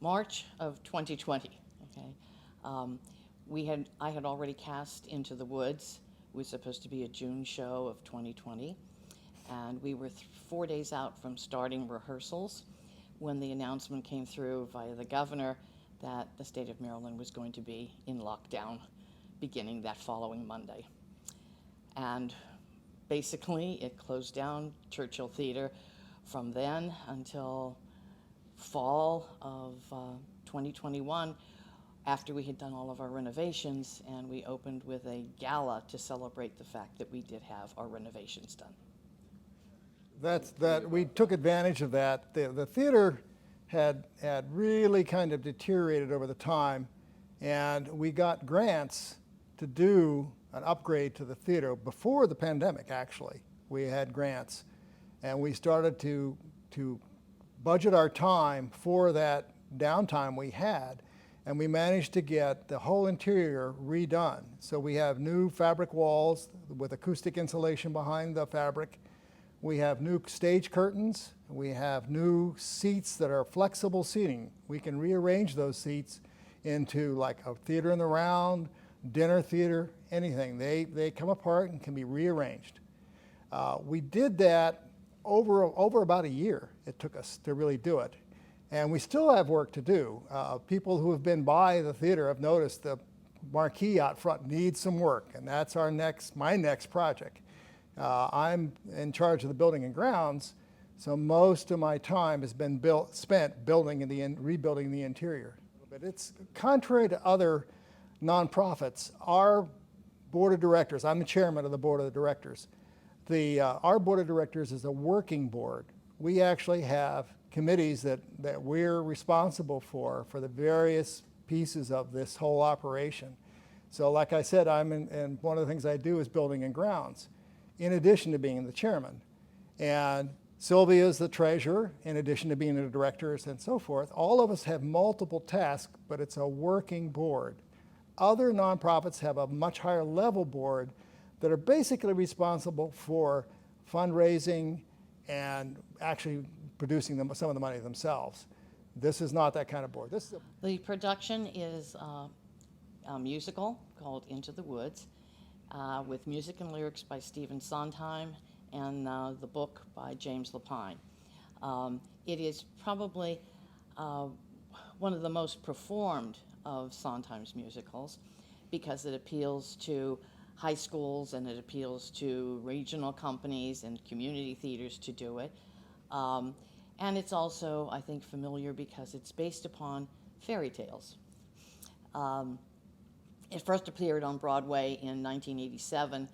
March of 2020. Okay, I had already cast Into the Woods. It was supposed to be a June show of 2020, and we were 4 days out from starting rehearsals when the announcement came through via the governor that the state of Maryland was going to be in lockdown beginning that following Monday. And basically, it closed down Churchill Theater from then until fall of 2021, after we had done all of our renovations, and we opened with a gala to celebrate the fact that we did have our renovations done. We took advantage of that. The theater had really kind of deteriorated over the time, and we got grants to do an upgrade to the theater before the pandemic. Actually, we had grants, and we started to budget our time for that downtime we had, and we managed to get the whole interior redone. So we have new fabric walls with acoustic insulation behind the fabric. We have new stage curtains. We have new seats that are flexible seating. We can rearrange those seats into like a theater in the round, dinner theater, anything. They come apart and can be rearranged. We did that over about a year. It took us to really do it. And we still have work to do. People who have been by the theater have noticed the marquee out front needs some work, and that's my next project. I'm in charge of the building and grounds, so most of my time has been spent building and rebuilding the interior. But it's contrary to other nonprofits. Our board of directors, I'm the chairman of the board of directors. Our board of directors is a working board. We actually have committees that we're responsible for the various pieces of this whole operation. So like I said, and one of the things I do is building and grounds, in addition to being the chairman. And Sylvia's the treasurer, in addition to being the directors and so forth. All of us have multiple tasks, but it's a working board. Other nonprofits have a much higher level board that are basically responsible for fundraising and actually producing some of the money themselves. This is not that kind of board. The production is a musical called Into the Woods, with music and lyrics by Stephen Sondheim and the book by James Lapine. It is probably one of the most performed of Sondheim's musicals because it appeals to high schools and it appeals to regional companies and community theaters to do it. And it's also, I think, familiar because it's based upon fairy tales. It first appeared on Broadway in 1987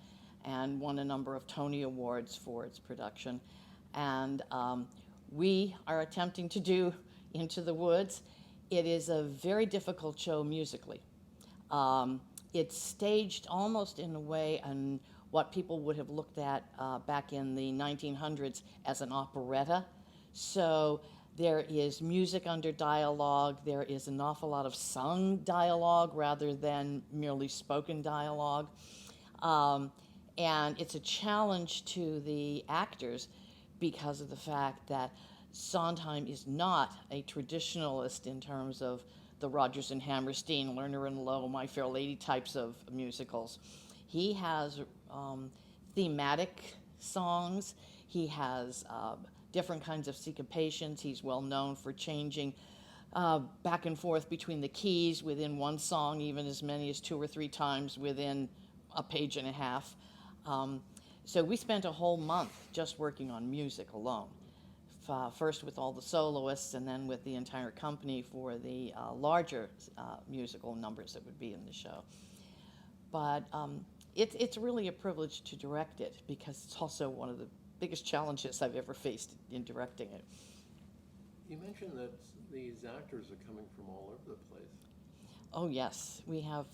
and won a number of Tony Awards for its production. And we are attempting to do Into the Woods. It is a very difficult show musically. It's staged almost in a way and what people would have looked at back in the 1900s as an operetta. So there is music under dialogue. There is an awful lot of sung dialogue rather than merely spoken dialogue. And it's a challenge to the actors because of the fact that Sondheim is not a traditionalist in terms of the Rodgers and Hammerstein, Lerner and Loewe, My Fair Lady types of musicals. He has thematic songs. He has different kinds of syncopations. He's well known for changing back and forth between the keys within one song, even as many as 2 or 3 times within a page and a half. So we spent a whole month just working on music alone. First with all the soloists and then with the entire company for the larger musical numbers that would be in the show. But it's really a privilege to direct it because it's also one of the biggest challenges I've ever faced in directing it. You mentioned that these actors are coming from all over the place. Oh yes, we have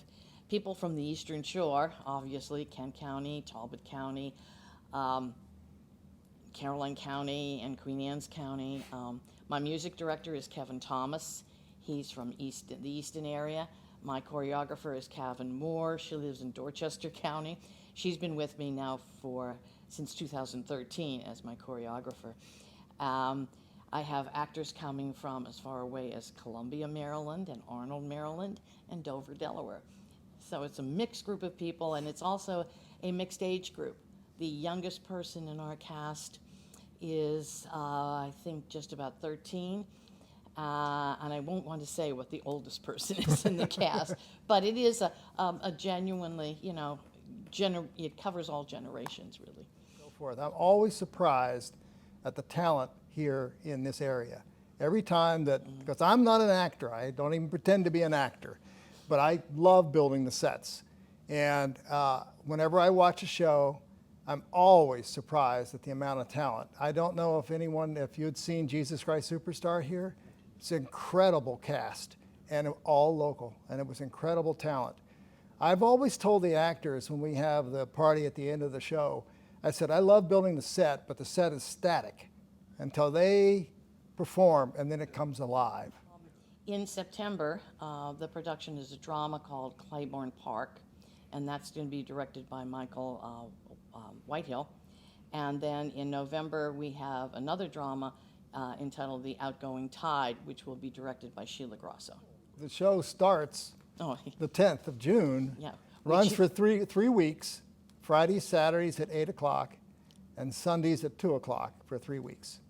people from the Eastern Shore, obviously, Kent County, Talbot County, Caroline County, and Queen Anne's County. My music director is Kevin Thomas. He's from the Easton area. My choreographer is Kavin Moore. She lives in Dorchester County. She's been with me now since 2013 as my choreographer. I have actors coming from as far away as Columbia, Maryland, and Arnold, Maryland, and Dover, Delaware. So it's a mixed group of people, and it's also a mixed age group. The youngest person in our cast is, I think, just about 13. And I won't want to say what the oldest person is in the cast, but it is a genuinely, you know, it covers all generations, really. So forth. I'm always surprised at the talent here in this area. Every time that, because I'm not an actor, I don't even pretend to be an actor, but I love building the sets. And whenever I watch a show, I'm always surprised at the amount of talent. I don't know if you'd seen Jesus Christ Superstar here. It's an incredible cast, and all local, and it was incredible talent. I've always told the actors when we have the party at the end of the show, I said, I love building the set, but the set is static until they perform, and then it comes alive. In September, the production is a drama called Claiborne Park, and that's going to be directed by Michael Whitehill. And then in November, we have another drama entitled The Outgoing Tide, which will be directed by Sheila Grosso. The show starts the 10th of June, Yeah. runs for three weeks, Fridays, Saturdays at 8 o'clock, and Sundays at 2 o'clock for 3 weeks.